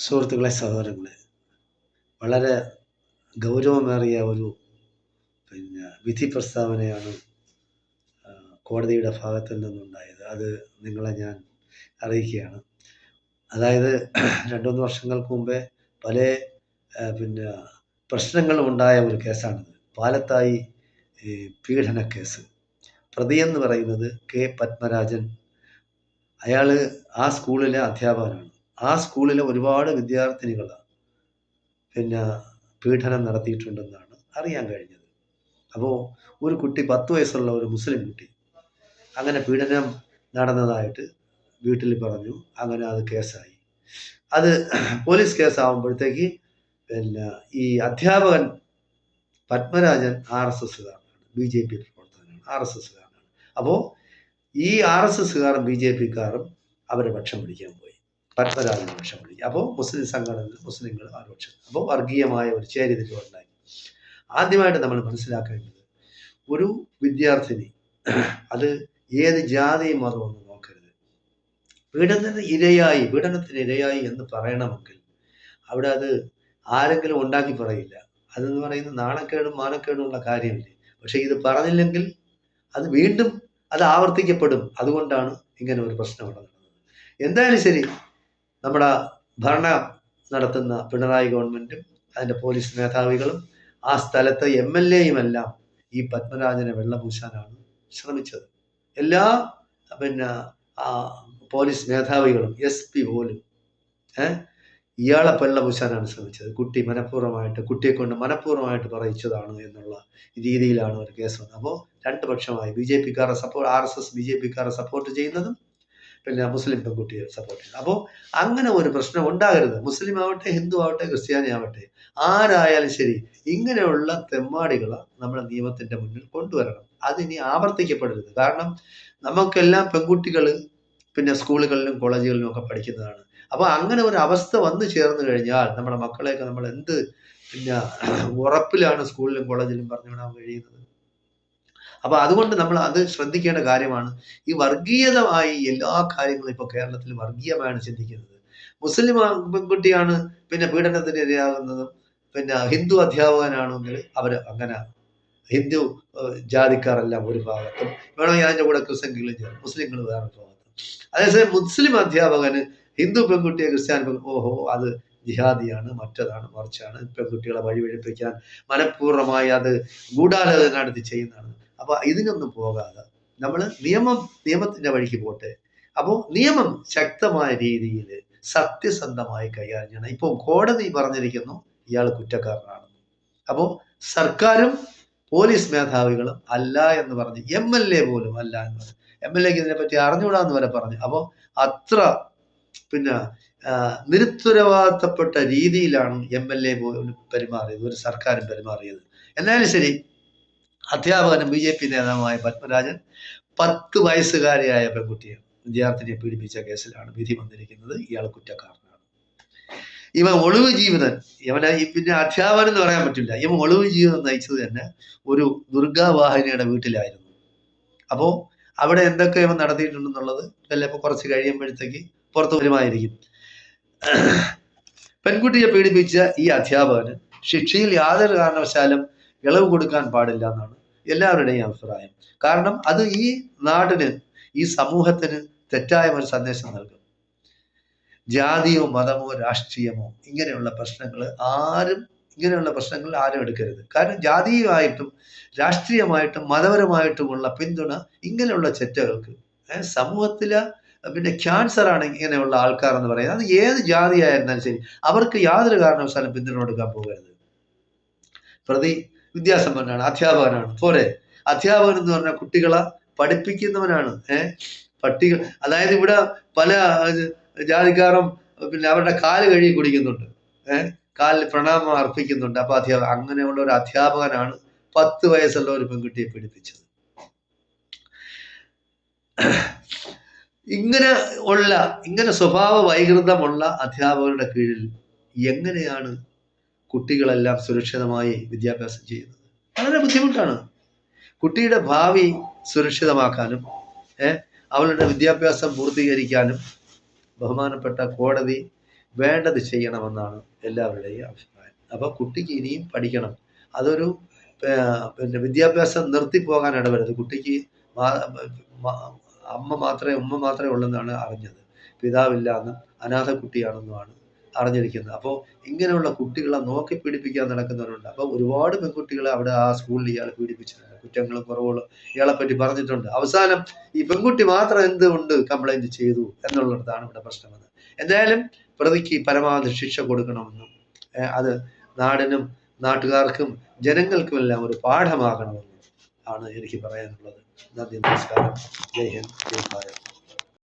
സുഹൃത്തുക്കളെ, സഹോദരങ്ങളെ, വളരെ ഗൗരവമേറിയ ഒരു വിധി പ്രസ്താവനയാണ് കോടതിയുടെ ഭാഗത്തിൽ നിന്നുണ്ടായത്. അത് നിങ്ങളെ ഞാൻ അറിയിക്കുകയാണ്. അതായത് 2-3 വർഷങ്ങൾക്ക് മുമ്പേ പല പിന്നെ പ്രശ്നങ്ങളും ഉണ്ടായ ഒരു കേസാണിത്. പാലത്തായി പീഡന കേസ്. പ്രതിയെന്ന് പറയുന്നത് കെ പത്മരാജൻ. അയാൾ ആ സ്കൂളിലെ അധ്യാപകനാണ്. ആ സ്കൂളിലെ ഒരുപാട് വിദ്യാർത്ഥിനികൾ പീഡനം നടത്തിയിട്ടുണ്ടെന്നാണ് അറിയാൻ കഴിഞ്ഞത്. അപ്പോൾ ഒരു കുട്ടി 10 വയസ്സുള്ള ഒരു മുസ്ലിം കുട്ടി അങ്ങനെ പീഡനം നടന്നതായിട്ട് വീട്ടിൽ പറഞ്ഞു. അങ്ങനെ അത് കേസായി. അത് പോലീസ് കേസാകുമ്പോഴത്തേക്ക് ഈ അധ്യാപകൻ പത്മരാജൻ RSSകാരനാണ്, BJP പ്രവർത്തകനാണ്, RSSകാരനാണ്. അപ്പോൾ ഈ RSSകാരും BJPക്കാരും അവരെ പക്ഷം പിടിക്കാൻ പോയി, പത്മരാജന് പക്ഷം പിടിക്കുക. അപ്പോൾ മുസ്ലിം സംഘടനകൾ, മുസ്ലിങ്ങൾ ആ പക്ഷം. അപ്പോൾ വർഗീയമായ ഒരു ചേരിതിരിവ് ഉണ്ടായി. ആദ്യമായിട്ട് നമ്മൾ മനസ്സിലാക്കേണ്ടത്, ഒരു വിദ്യാർത്ഥിനി അത് ഏത് ജാതിയും മതമൊന്നും നോക്കരുത്. പീഡനത്തിന് ഇരയായി എന്ന് പറയണമെങ്കിൽ അവിടെ അത് ആരെങ്കിലും ഉണ്ടാക്കി പറയില്ല. അതെന്ന് പറയുന്നത് നാണക്കേടും മാനക്കേടും ഉള്ള കാര്യമില്ലേ. പക്ഷെ ഇത് പറഞ്ഞില്ലെങ്കിൽ അത് വീണ്ടും അത് ആവർത്തിക്കപ്പെടും. അതുകൊണ്ടാണ് ഇങ്ങനെ ഒരു പ്രശ്നം ഇവിടെ നടന്നത്. എന്തായാലും ശരി, നമ്മുടെ ഭരണം നടത്തുന്ന പിണറായി ഗവൺമെന്റും അതിൻ്റെ പോലീസ് മേധാവികളും ആ സ്ഥലത്തെ MLAയും എല്ലാം ഈ പത്മരാജനെ വെള്ളപൂശാനാണ് ശ്രമിച്ചത്. എല്ലാ പോലീസ് മേധാവികളും, SP പോലും ഇയാളെ വെള്ളപൂശാനാണ് ശ്രമിച്ചത്. കുട്ടിയെ കൊണ്ട് മനഃപൂർവ്വമായിട്ട് പറയിച്ചതാണ് എന്നുള്ള രീതിയിലാണ് ഒരു കേസ് വന്നത്. അപ്പോൾ രണ്ട് പക്ഷമായി, BJPക്കാരെ RSS BJPക്കാരെ സപ്പോർട്ട് ചെയ്യുന്നതും മുസ്ലിം പെൺകുട്ടിയെ സപ്പോർട്ട് ചെയ്യുന്നത്. അപ്പോൾ അങ്ങനെ ഒരു പ്രശ്നം ഉണ്ടാകരുത്. മുസ്ലിം ആവട്ടെ, ഹിന്ദു ആവട്ടെ, ക്രിസ്ത്യാനി ആവട്ടെ, ആരായാലും ശരി, ഇങ്ങനെയുള്ള തെമ്മാടികളെ നമ്മുടെ നിയമത്തിന്റെ മുന്നിൽ കൊണ്ടുവരണം. അതിനി ആവർത്തിക്കപ്പെടരുത്. കാരണം നമുക്കെല്ലാം പെൺകുട്ടികൾ സ്കൂളുകളിലും കോളേജുകളിലും ഒക്കെ പഠിക്കുന്നതാണ്. അപ്പോൾ അങ്ങനെ ഒരു അവസ്ഥ വന്നു ചേർന്ന് കഴിഞ്ഞാൽ നമ്മുടെ മക്കളെയൊക്കെ നമ്മൾ എന്ത് ഉറപ്പിലാണ് സ്കൂളിലും കോളേജിലും പറഞ്ഞു വിടാൻ കഴിയുന്നത്? അപ്പൊ അതുകൊണ്ട് നമ്മൾ അത് ശ്രദ്ധിക്കേണ്ട കാര്യമാണ്. ഈ വർഗീയതമായി എല്ലാ കാര്യങ്ങളും ഇപ്പോൾ കേരളത്തിൽ വർഗീയമായാണ് ചിന്തിക്കുന്നത്. മുസ്ലിം പെൺകുട്ടിയാണ് പീഡനത്തിന് ഇരയാകുന്നതും ഹിന്ദു അധ്യാപകനാണെങ്കിൽ അവർ അങ്ങനെ ഹിന്ദു ജാതിക്കാരെല്ലാം ഒരു ഭാഗത്തും, വേണമെങ്കിൽ അതിൻ്റെ കൂടെ ക്രിസ്ത്യൻകളും ചേർന്ന് മുസ്ലിങ്ങൾ വേറെ ഭാഗത്തും. അതേസമയം മുസ്ലിം അധ്യാപകന് ഹിന്ദു പെൺകുട്ടിയെ ക്രിസ്ത്യാനി അത് ജിഹാദിയാണ്, മറ്റതാണ്, മറിച്ചാണ്, പെൺകുട്ടികളെ വഴിവഴിപ്പിക്കാൻ മനഃപൂർവ്വമായി അത് ഗൂഢാലോചന നടത്തി ചെയ്യുന്നതാണ്. അപ്പൊ ഇതിനൊന്നും പോകാതെ നമ്മൾ നിയമത്തിന്റെ വഴിക്ക് പോട്ടെ. അപ്പോൾ നിയമം ശക്തമായ രീതിയിൽ സത്യസന്ധമായി കൈകാര്യം ചെയ്യണം. ഇപ്പോൾ കോടതി പറഞ്ഞിരിക്കുന്നു ഇയാൾ കുറ്റക്കാരനാണ്. അപ്പോൾ സർക്കാരും പോലീസ് മേധാവികളും അല്ല എന്ന് പറഞ്ഞ്, MLA പോലും അല്ല എന്ന് പറഞ്ഞു. MLAക്ക് ഇതിനെപ്പറ്റി അറിഞ്ഞുകൂടാന്ന് വരെ പറഞ്ഞു. അപ്പോൾ അത്ര നിരുത്തരവാദിത്തപ്പെട്ട രീതിയിലാണ് MLA പോലും പെരുമാറിയത്, ഒരു സർക്കാരും പെരുമാറിയത്. എന്നാലും ശരി, അധ്യാപകനും BJP നേതാവുമായ പത്മരാജൻ 10 വയസ്സുകാരിയായ വിദ്യാർത്ഥിനിയെ പീഡിപ്പിച്ച കേസിലാണ് വിധി വന്നിരിക്കുന്നത്. ഇയാൾ കുറ്റക്കാരനാണ്. ഇവൻ ഒളിവ് ജീവിതം, അധ്യാപകൻ എന്ന് പറയാൻ പറ്റില്ല, ഇവൻ ഒളിവ് ജീവിതം നയിച്ചത് തന്നെ ഒരു ദുർഗാവാഹിനിയുടെ വീട്ടിലായിരുന്നു. അപ്പോൾ അവിടെ എന്തൊക്കെ ഇവൻ നടത്തിയിട്ടുണ്ടെന്നുള്ളത് ചിലപ്പോൾ കുറച്ച് കഴിയുമ്പോഴത്തേക്ക് പുറത്തു വരുമായിരിക്കും. പെൺകുട്ടിയെ പീഡിപ്പിച്ച ഈ അധ്യാപകന് ശിക്ഷയിൽ യാതൊരു കാരണവശാലും ഇളവ് കൊടുക്കാൻ പാടില്ല എന്നാണ് എല്ലാവരുടെയും അഭിപ്രായം. കാരണം അത് ഈ നാടിന്, ഈ സമൂഹത്തിന് തെറ്റായ ഒരു സന്ദേശം നൽകും. ജാതിയോ മതമോ രാഷ്ട്രീയമോ ഇങ്ങനെയുള്ള പ്രശ്നങ്ങൾ ആരും എടുക്കരുത്. കാരണം ജാതീയമായിട്ടും രാഷ്ട്രീയമായിട്ടും മതപരമായിട്ടുമുള്ള പിന്തുണ ഇങ്ങനെയുള്ള ചെറ്റകൾക്ക് സമൂഹത്തിലെ ക്യാൻസറാണ് ഇങ്ങനെയുള്ള ആൾക്കാർ എന്ന് പറയുന്നത്. അത് ഏത് ജാതിയായിരുന്നാലും ശരി, അവർക്ക് യാതൊരു കാരണവശാലും പിന്തുണ കൊടുക്കാൻ പോകരുത്. പ്രതി വിദ്യാസമ്പന്നനാണ്, അധ്യാപകനാണ്, പോരെ. അധ്യാപകൻ എന്ന് പറഞ്ഞാൽ കുട്ടികളെ പഠിപ്പിക്കുന്നവനാണ്. അതായത് ഇവിടെ പല ജാതിക്കാരും അവരുടെ കാല് കഴുകി കുടിക്കുന്നുണ്ട്, കാലിൽ പ്രണാമം അർപ്പിക്കുന്നുണ്ട്. അപ്പൊ അങ്ങനെയുള്ള ഒരു അധ്യാപകനാണ് 10 വയസ്സുള്ള ഒരു പെൺകുട്ടിയെ പീഡിപ്പിച്ചത്. ഇങ്ങനെ സ്വഭാവ വൈകൃതമുള്ള അധ്യാപകരുടെ കീഴിൽ എങ്ങനെയാണ് കുട്ടികളെല്ലാം സുരക്ഷിതമായി വിദ്യാഭ്യാസം ചെയ്യുന്നത്? വളരെ ബുദ്ധിമുട്ടാണ്. കുട്ടിയുടെ ഭാവി സുരക്ഷിതമാക്കാനും അവളുടെ വിദ്യാഭ്യാസം പൂർത്തീകരിക്കാനും ബഹുമാനപ്പെട്ട കോടതി വേണ്ടത് ചെയ്യണമെന്നാണ് എല്ലാവരുടെയും അഭിപ്രായം. അപ്പോൾ കുട്ടിക്ക് ഇനിയും പഠിക്കണം. അതൊരു പിന്നെ വിദ്യാഭ്യാസം നിർത്തിപ്പോകാൻ ഇടവരരുത്. കുട്ടിക്ക് ഉമ്മ മാത്രമേ ഉള്ളെന്നാണ് അറിഞ്ഞത്. പിതാവില്ലാന്നും അനാഥ കുട്ടിയാണെന്നുമാണ് അറിഞ്ഞിരിക്കുന്നത്. അപ്പോൾ ഇങ്ങനെയുള്ള കുട്ടികളെ നോക്കി പീഡിപ്പിക്കാൻ നടക്കുന്നവരുണ്ട്. അപ്പോൾ ഒരുപാട് പെൺകുട്ടികളെ അവിടെ ആ സ്കൂളിൽ ഇയാൾ പീഡിപ്പിച്ചിട്ടുണ്ട്. കുറ്റങ്ങളും കുറവുകളും ഇയാളെപ്പറ്റി പറഞ്ഞിട്ടുണ്ട്. അവസാനം ഈ പെൺകുട്ടി മാത്രം എന്തുകൊണ്ട് കംപ്ലൈന്റ് ചെയ്തു എന്നുള്ളിടത്താണ് ഇവിടെ പ്രശ്നം വന്നത്. എന്തായാലും പ്രതിക്ക് പരമാവധി ശിക്ഷ കൊടുക്കണമെന്നും അത് നാടിനും നാട്ടുകാർക്കും ജനങ്ങൾക്കുമെല്ലാം ഒരു പാഠമാകണമെന്നും ആണ് എനിക്ക് പറയാനുള്ളത്. നന്ദി, നമസ്കാരം. ജയ് ഹിന്ദ്, ജയ് ഭാരത്.